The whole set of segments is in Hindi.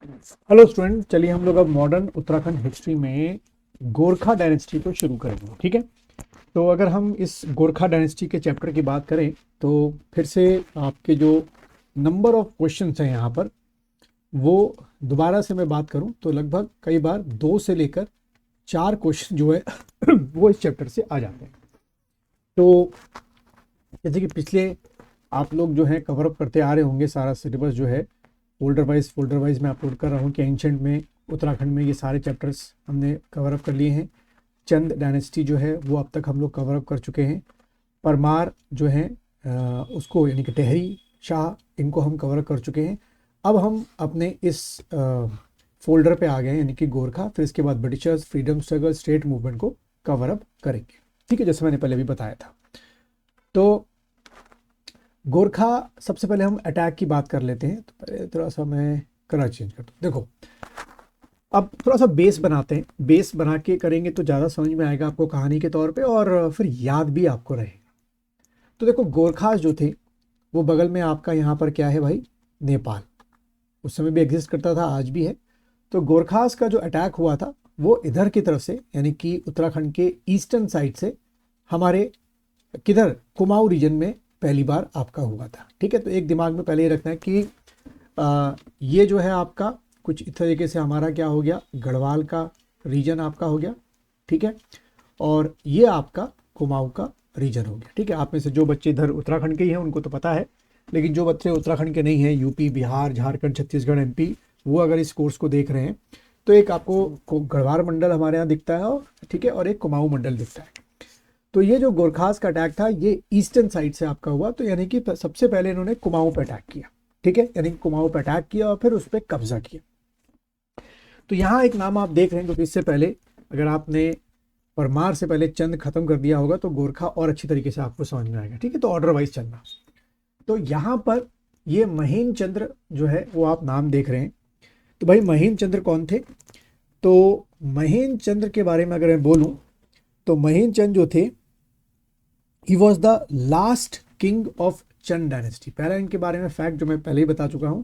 हेलो स्टूडेंट, चलिए हम लोग अब मॉडर्न उत्तराखंड हिस्ट्री में गोरखा डायनेस्टी को शुरू करेंगे। ठीक है। तो अगर हम इस गोरखा डायनेस्टी के चैप्टर की बात करें तो फिर से आपके जो नंबर ऑफ क्वेश्चंस हैं यहाँ पर, वो दोबारा से मैं बात करूँ तो लगभग कई बार 2 से लेकर 4 क्वेश्चन जो है वो इस चैप्टर से आ जाते हैं। तो जैसे कि पिछले आप लोग जो है कवर अप करते आ रहे होंगे, सारा सिलेबस जो है फोल्डर वाइज मैं अपलोड कर रहा हूँ कि एंशंट में उत्तराखंड में ये सारे चैप्टर्स हमने कवर अप कर लिए हैं। चंद डायनेस्टी जो है वो अब तक हम लोग कवर अप कर चुके हैं। परमार जो है उसको यानी कि टेहरी शाह, इनको हम कवर अप कर चुके हैं। अब हम अपने इस फोल्डर पे आ गए हैं यानी कि गोरखा, फिर इसके बाद Britishers, freedom struggle, state movement को कवर अप करेंगे। ठीक है, जैसे मैंने पहले भी बताया था। तो गोरखा, सबसे पहले हम अटैक की बात कर लेते हैं। तो पहले थोड़ा सा मैं कलर चेंज कर दूँ। देखो, अब थोड़ा सा बेस बनाते हैं। बेस बना के करेंगे तो ज़्यादा समझ में आएगा आपको कहानी के तौर पे, और फिर याद भी आपको रहेगा। तो देखो, गोरखास जो थे वो बगल में आपका यहाँ पर क्या है भाई, नेपाल। उस समय भी एग्जिस्ट करता था, आज भी है। तो गोरखास का जो अटैक हुआ था वो इधर की तरफ से, यानी कि उत्तराखंड के ईस्टर्न साइड से, हमारे किधर, कुमाऊं रीजन में पहली बार आपका हुआ था। ठीक है। तो एक दिमाग में पहले ये रखना है कि ये जो है आपका कुछ इस तरीके से हमारा क्या हो गया, गढ़वाल का रीजन आपका हो गया। ठीक है। और ये आपका कुमाऊं का रीजन हो गया। ठीक है। आप में से जो बच्चे इधर उत्तराखंड के ही हैं उनको तो पता है, लेकिन जो बच्चे उत्तराखंड के नहीं हैं, यूपी, बिहार, झारखंड, छत्तीसगढ़, एमपी, वो अगर इस कोर्स को देख रहे हैं तो एक आपको गढ़वाल मंडल हमारे यहाँ दिखता है, और ठीक है, और एक कुमाऊं मंडल दिखता है। तो ये जो गोरखास का अटैक था ये ईस्टर्न साइड से आपका हुआ। तो यानी कि सबसे पहले इन्होंने कुमाऊं पे अटैक किया। ठीक है, यानी कि कुमाऊं पे अटैक किया और फिर उस पर कब्जा किया। तो यहाँ एक नाम आप देख रहे हैं, क्योंकि इससे पहले अगर आपने परमार से पहले चंद खत्म कर दिया होगा तो गोरखा और अच्छी तरीके से आपको समझ में आएगा। ठीक है, तो ऑर्डर वाइज चलना। तो यहाँ पर ये महीन चंद्र जो है वो आप नाम देख रहे हैं। तो भाई महीन चंद्र कौन थे? तो महीन चंद्र के बारे में अगर मैं बोलूं तो महीन चंद्र जो थे, he was the last king of Chand dynasty. पहला इनके बारे में फैक्ट जो मैं पहले ही बता चुका हूं,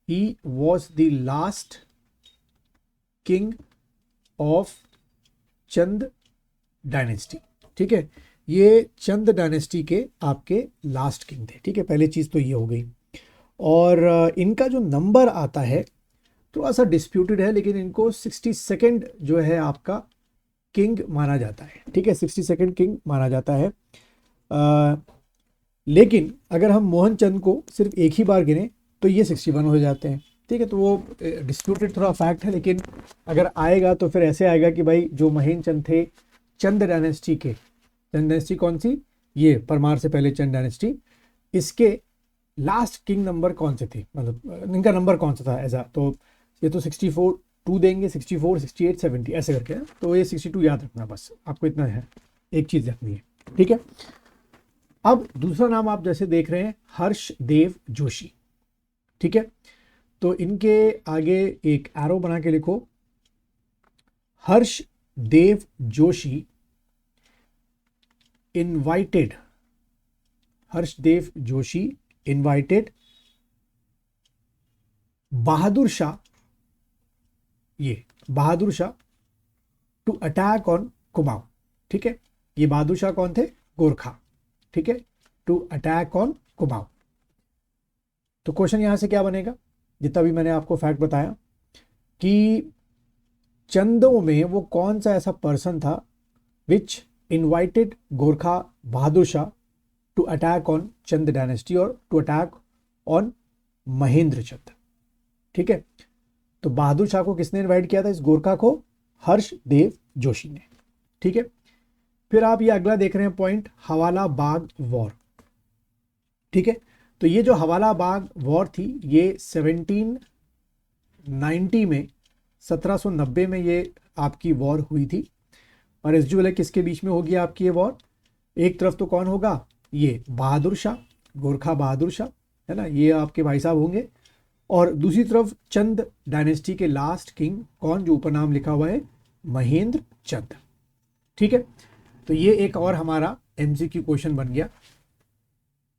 he was the last king of Chand dynasty. ठीक है, ये चंद डायनेस्टी के आपके लास्ट किंग थे। ठीक है, पहली चीज़ तो ये हो गई। और इनका जो नंबर आता है थोड़ा सा डिस्प्यूटेड है, लेकिन इनको 62nd जो है आपका किंग माना जाता है। ठीक है, 62nd किंग माना जाता है। लेकिन अगर हम मोहन चंद को सिर्फ एक ही बार गिने तो ये 61 हो जाते हैं। ठीक है, तो वो डिस्प्यूटेड थोड़ा फैक्ट है, लेकिन अगर आएगा तो फिर ऐसे आएगा कि भाई जो महीन चंद थे चंद डायनेस्टी के, चंद डायनेस्टी कौन सी, ये परमार से पहले चंद डायनेस्टी, इसके लास्ट किंग नंबर कौन से थे, मतलब इनका नंबर कौन सा था ऐसा। तो ये तो 64 2 देंगे, 64, 68, 70 ऐसे करके है। तो ये 62 याद रखना, बस आपको इतना है, एक चीज़ रखनी है। ठीक है। अब दूसरा नाम आप जैसे देख रहे हैं, हर्ष देव जोशी। ठीक है, तो इनके आगे एक एरो बना के लिखो, हर्ष देव जोशी इनवाइटेड, हर्षदेव जोशी इनवाइटेड बहादुर शाह, ये Bahadur Shah to attack on Kumaon. ठीक है, ये बहादुर शाह कौन थे, गोरखा। ठीक है, टू अटैक ऑन कुमाऊं। तो क्वेश्चन यहां से क्या बनेगा, जितना भी मैंने आपको फैक्ट बताया कि चंदों में वो कौन सा ऐसा पर्सन था which invited Gorkha Bahadur Shah to attack on Chand dynasty और to attack on Mahendra Chand. ठीक है, तो बहादुर शाह को किसने इनवाइट किया था, इस गोरखा को, हर्ष देव जोशी ने। ठीक है, फिर आप ये अगला देख रहे हैं पॉइंट, हवाला बाग वॉर। ठीक है, तो ये जो हवाला बाग वॉर थी ये 1790 में, 1790 में ये आपकी वॉर हुई थी। और इस जो है किसके बीच में होगी आपकी ये वॉर, एक तरफ तो कौन होगा, ये बहादुर शाह, गोरखा बहादुर शाह, है ना, ये आपके भाई साहब होंगे। और दूसरी तरफ चंद डायनेस्टी के लास्ट किंग कौन, जो ऊपर नाम लिखा हुआ है, महेंद्र चंद। ठीक है, तो ये एक और हमारा एमसीक्यू क्वेश्चन बन गया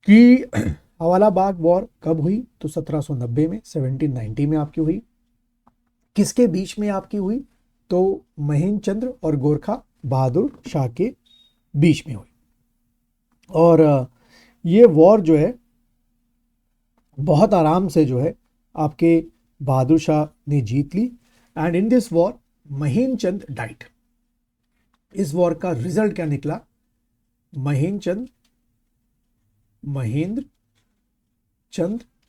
कि हवाला बाग वॉर कब हुई, तो 1790 में, 1790 में आपकी हुई। किसके बीच में आपकी हुई? तो महेंद्र और गोरखा बहादुर शाह के बीच में हुई। और ये वॉर जो है बहुत आराम से जो है आपके बहादुर शाह ने जीत ली। And in this war Mahendra died. इस वॉर का रिजल्ट क्या निकला? महेंद्र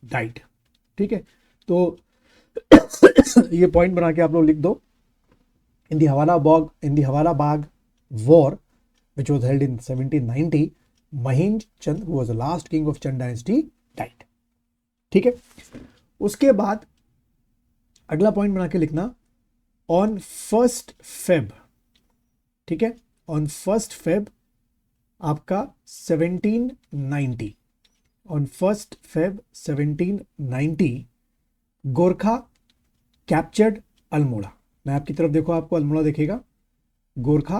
डाइट। ठीक है, तो ये पॉइंट बना के आप लोग लिख दो। In the Hawalbagh war which was held in 1790, Mahendra who was the last king of Chand dynasty died। ठीक है, उसके बाद अगला पॉइंट बना के लिखना ऑन 1 Feb। ठीक है, ऑन 1 Feb आपका 1790, on 1 Feb 1790 Gorkha captured Almora. मैं आपकी तरफ देखो, आपको अल्मोड़ा दिखेगा। गोरखा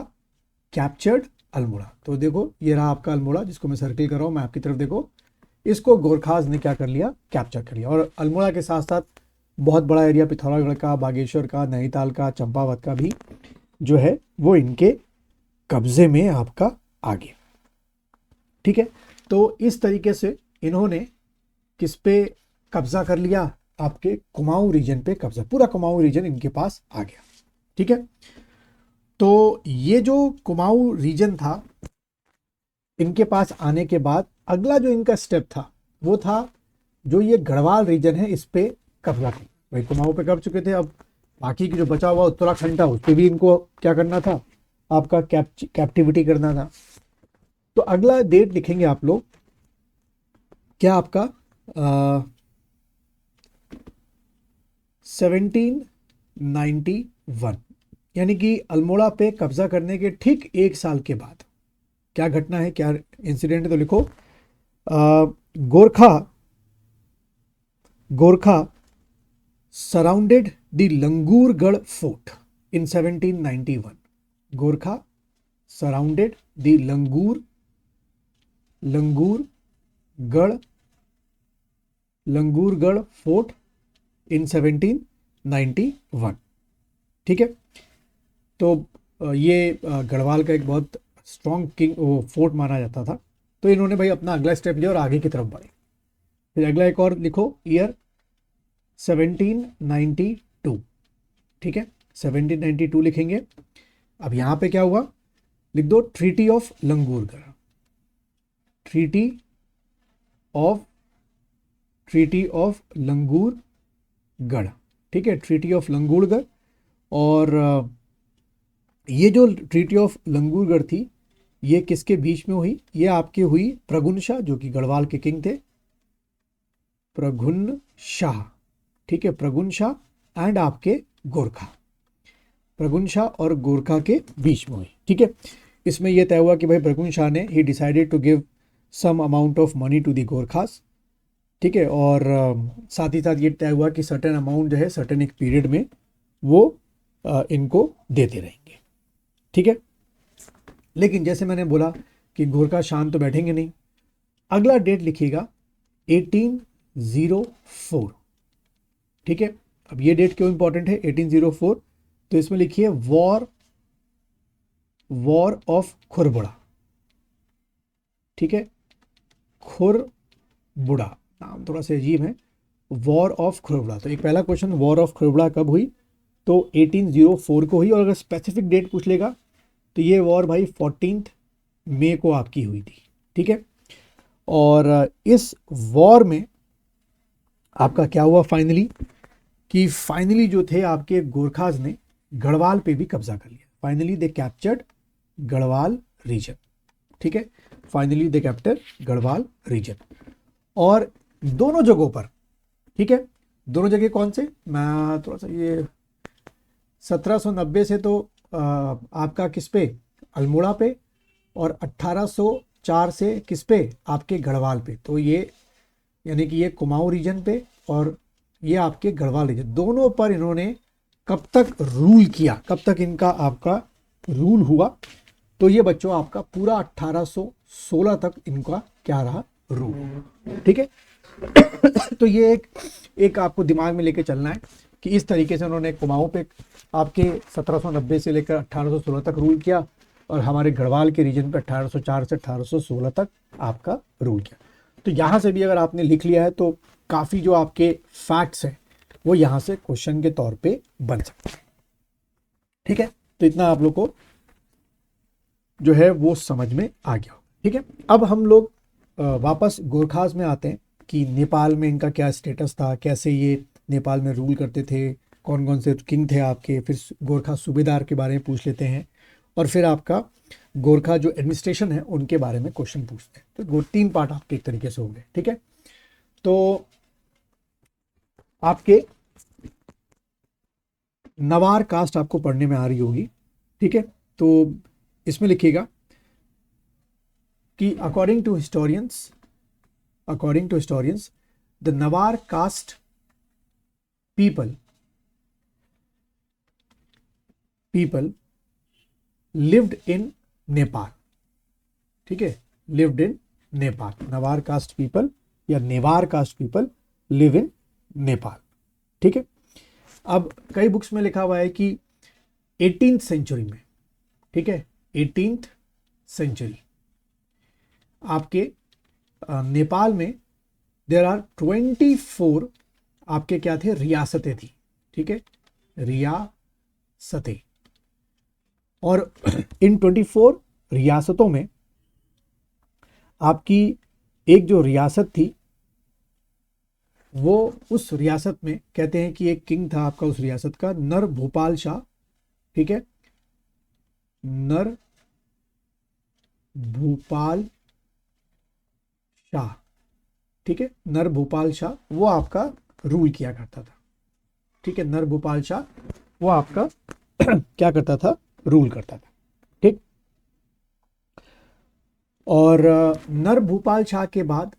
कैप्चर्ड अल्मोड़ा। तो देखो ये रहा आपका अल्मोड़ा जिसको मैं सर्किल कर रहा हूँ, मैं आपकी तरफ देखो। इसको गोरखाज ने क्या कर लिया? कैप्चर कर लिया। और अल्मोड़ा के साथ साथ बहुत बड़ा एरिया पिथौरागढ़ का, बागेश्वर का, नैनीताल का, चंपावत का भी जो है वो इनके कब्जे में आपका आ गया। ठीक है, तो इस तरीके से इन्होंने किस पे कब्जा कर लिया? आपके कुमाऊं रीजन पे कब्जा। पूरा कुमाऊं रीजन इनके पास आ गया। ठीक है, तो ये जो कुमाऊं रीजन था इनके पास आने के बाद अगला जो इनका स्टेप था वो था जो ये गढ़वाल रीजन है इस पे कब्जा कर। भाई कुमाऊं पे कब चुके थे, अब बाकी की जो बचा हुआ उत्तराखंड था उस पर भी इनको क्या करना था? आपका कैप्टिविटी करना था। तो अगला डेट लिखेंगे आप लोग क्या आपका 1791, यानी कि अल्मोड़ा पे कब्जा करने के ठीक 1 साल के बाद क्या घटना है, क्या इंसिडेंट है? तो लिखो Gorkha surrounded the Langurgarh fort in 1791। Gorkha surrounded the Langurgarh fort in 1791। ठीक है, तो ये गढ़वाल का एक बहुत स्ट्रॉन्ग फोर्ट माना जाता था। तो इन्होंने भाई अपना अगला स्टेप लिया और आगे की तरफ बढ़े। फिर अगला एक और लिखो, ईयर 1792। ठीक है, 1792 लिखेंगे। अब यहाँ पे क्या हुआ? लिख दो treaty of Langurgarh. Treaty of Langurgarh. ठीक है, ट्रीटी ऑफ लंगूरगढ़। और ये जो ट्रीटी ऑफ लंगूरगढ़ थी ये किसके बीच में हुई? ये आपकी हुई प्रगुन शाह जो कि गढ़वाल के किंग थे, प्रगुन शाह। ठीक है, प्रगुन शाह एंड आपके गोरखा, प्रगुन शाह और गोरखा के बीच में हुई। ठीक है, इसमें यह तय हुआ कि भाई प्रगुन शाह ने ही decided to give some amount of money to the Gorkhas. ठीक है, और साथ ही साथ ये तय हुआ कि सर्टेन अमाउंट जो है सर्टेन एक पीरियड में वो इनको देते रहेंगे। ठीक है, लेकिन जैसे मैंने बोला कि गोरखा शांत तो बैठेंगे नहीं। अगला डेट लिखिएगा 1804। ठीक है, अब ये डेट क्यों इंपॉर्टेंट है 1804? तो इसमें लिखिए वॉर ऑफ खुरबुड़ा। ठीक है, खुरबुड़ा नाम थोड़ा सा अजीब है, वॉर ऑफ खुरबुड़ा। तो एक पहला क्वेश्चन, वॉर ऑफ खुरबुड़ा कब हुई? तो 1804 को हुई। और अगर स्पेसिफिक डेट पूछ लेगा तो ये वॉर भाई 14 मई को आपकी हुई थी। ठीक है, और इस वॉर में आपका क्या हुआ फाइनली कि फाइनली जो थे आपके गोरखाज ने गढ़वाल पे भी कब्जा कर लिया। Finally they captured Garhwal region. ठीक है, finally they capture Garhwal region. और दोनों जगहों पर, ठीक है, दोनों जगह कौन से, मैं थोड़ा सा ये 1790 से तो आपका किस पे? अल्मोड़ा पे। और 1804 से किस पे? आपके गढ़वाल पे। तो ये यानी कि ये कुमाऊं रीजन पे और ये आपके गढ़वाल रीजन, दोनों पर इन्होंने कब तक रूल किया, कब तक इनका आपका रूल हुआ? तो ये बच्चों आपका पूरा 1816 तक इनका क्या रहा? रूल। ठीक है, तो ये एक आपको दिमाग में लेके चलना है कि इस तरीके से उन्होंने कुमाऊं पे आपके 1790 से लेकर 1816 तक रूल किया और हमारे गढ़वाल के रीजन पे 1804 से 1816 तक आपका रूल किया। तो यहाँ से भी अगर आपने लिख लिया है तो काफ़ी जो आपके फैक्ट्स हैं वो यहाँ से क्वेश्चन के तौर पे बन सकते हैं। ठीक है, तो इतना आप लोग को जो है वो समझ में आ गया। ठीक है, अब हम लोग वापस गोरखास में आते हैं कि नेपाल में इनका क्या स्टेटस था, कैसे ये नेपाल में रूल करते थे, कौन कौन से किंग थे आपके, फिर गोरखा सूबेदार के बारे में पूछ लेते हैं और फिर आपका गोरखा जो एडमिनिस्ट्रेशन है उनके बारे में क्वेश्चन पूछते हैं। तो 3 पार्ट आपके एक तरीके से हो गए। ठीक है, तो आपके नवार कास्ट आपको पढ़ने में आ रही होगी। ठीक है, तो इसमें लिखिएगा कि according to historians the Newar caste people lived in Nepal. ठीक है, lived in Nepal. Newar caste people या Newar caste people live in Nepal. ठीक है, अब कई बुक्स में लिखा हुआ है कि 18th सेंचुरी में, ठीक है, 18th सेंचुरी आपके नेपाल में देयर आर 24 आपके क्या थे, रियासतें थी। ठीक है, रियासतें, और इन 24 रियासतों में आपकी एक जो रियासत थी वो, उस रियासत में कहते हैं कि एक किंग था आपका उस रियासत का, नर भूपाल शाह। ठीक है, नर भूपाल शाह। ठीक है, नर भूपाल शाह वो आपका रूल किया करता था। ठीक है, नर भूपाल शाह वो आपका क्या करता था, रूल करता था। ठीक, और नर भूपाल शाह के बाद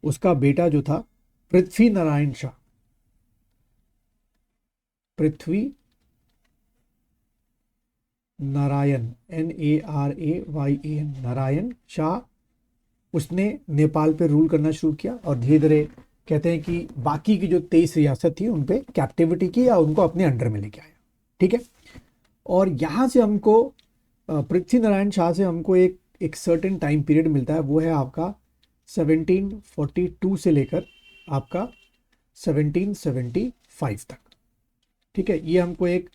उसका बेटा जो था पृथ्वी नारायण शाह, पृथ्वी नारायण, NARAYAN, नारायण शाह, उसने नेपाल पे रूल करना शुरू किया और धीरे धीरे कहते हैं कि बाकी की जो 23 रियासत थी उन पे कैप्टिविटी की या उनको अपने अंडर में लेके आया। ठीक है, और यहाँ से हमको पृथ्वी नारायण शाह से हमको एक सर्टेन टाइम पीरियड मिलता है, वो है आपका 1742 से लेकर आपका 1775 तक। ठीक है, ये हमको एक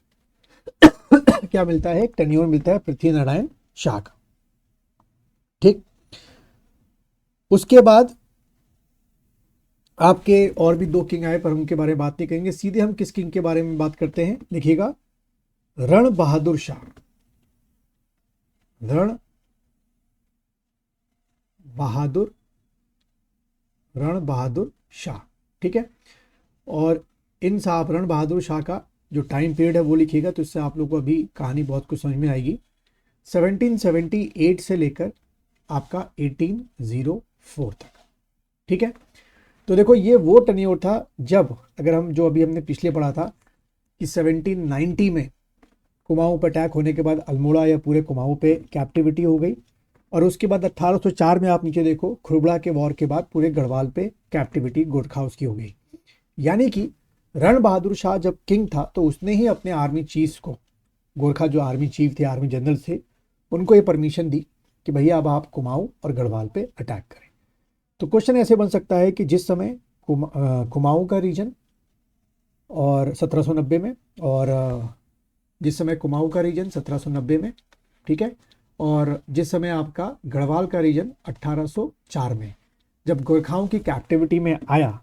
क्या मिलता है, एक टेन्योर मिलता है पृथ्वी नारायण शाह का। ठीक, उसके बाद आपके और भी 2 किंग आए पर उनके बारे में बात नहीं करेंगे। सीधे हम किस किंग के बारे में बात करते हैं, लिखिएगा रण बहादुर शाह। रण बहादुर शाह। ठीक है, और इन साहब रण बहादुर शाह का जो टाइम पीरियड है वो लिखिएगा, तो इससे आप लोगों को अभी कहानी बहुत कुछ समझ में आएगी। 1778 से लेकर आपका 1804 तक। ठीक है, तो देखो ये वो टेन्योर था जब, अगर हम जो अभी हमने पिछले पढ़ा था कि 1790 में कुमाऊं पर अटैक होने के बाद अल्मोड़ा या पूरे कुमाऊं पे कैप्टिविटी हो गई, और उसके बाद 1804 में आप नीचे देखो खुरबड़ा के वॉर के बाद पूरे गढ़वाल पे कैप्टिविटी गोरखाउस की हो गई। यानी कि रण बहादुर शाह जब किंग था तो उसने ही अपने आर्मी चीफ्स को, गोरखा जो आर्मी चीफ थे, आर्मी जनरल थे, उनको ये परमिशन दी कि भैया अब आप कुमाऊं और गढ़वाल पे अटैक करें। तो क्वेश्चन ऐसे बन सकता है कि जिस समय कुमाऊं का रीजन और 1790 में, और जिस समय कुमाऊं का रीजन 1790 में, ठीक है, और जिस समय आपका गढ़वाल का रीजन 1804 में, जब गोरखाओं की कैप्टिविटी में आया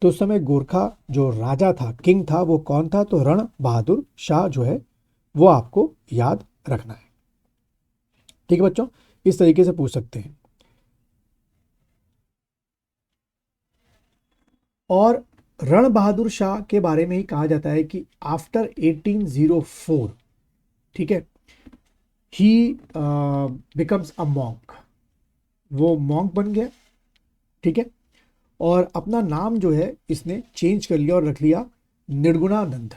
तो उस समय गोरखा जो राजा था, किंग था, वो कौन था, तो रण बहादुर शाह जो है वो आपको याद रखना है। ठीक है बच्चों, इस तरीके से पूछ सकते हैं। और रण बहादुर शाह के बारे में ही कहा जाता है कि आफ्टर 1804, ठीक है, ही बिकम्स अ मॉन्क, वो मॉन्क बन गया। ठीक है, और अपना नाम जो है इसने चेंज कर लिया और रख लिया निर्गुणानंद।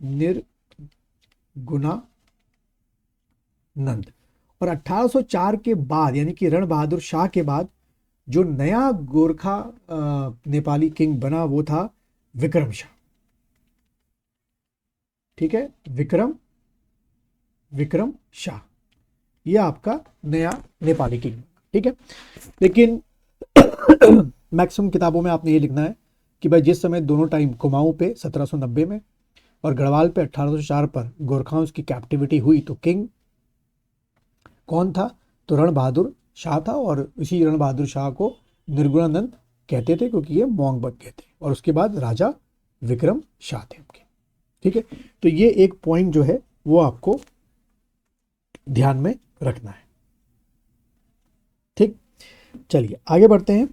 निर्गुणानंद। और 1804 के बाद, यानी कि रण बहादुर शाह के बाद जो नया गोरखा नेपाली किंग बना वो था विक्रम शाह। ठीक है, विक्रम शाह, ये आपका नया नेपाली किंग। ठीक है, लेकिन मैक्सिमम किताबों में आपने ये लिखना है कि भाई जिस समय दोनों टाइम कुमाऊं पे 1790 में और गढ़वाल पे 1804 पर गोरखाओं की कैप्टिविटी हुई तो किंग कौन था, तो रण बहादुर शाह था, और इसी रण बहादुर शाह को निर्गुणानंद कहते थे क्योंकि ये मोंग बग गए थे, और उसके बाद राजा विक्रम शाह थे उनके। ठीक है, तो ये एक पॉइंट जो है वो आपको ध्यान में रखना है। ठीक, चलिए आगे बढ़ते हैं।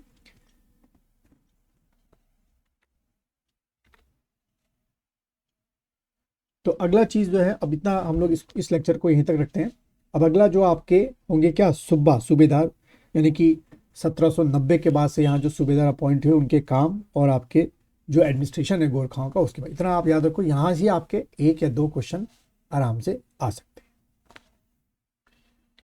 तो अगला चीज जो है, अब इतना हम लोग इस लेक्चर को यहीं तक रखते हैं। अब अगला जो आपके होंगे क्या, सूबेदार, यानी कि 1790 के बाद से यहाँ जो सूबेदार अपॉइंट हुए उनके काम और आपके जो एडमिनिस्ट्रेशन है गोरखाओं का, उसके बाद इतना आप याद रखो। यहाँ से आपके 1 या 2 क्वेश्चन आराम से आ सकते हैं।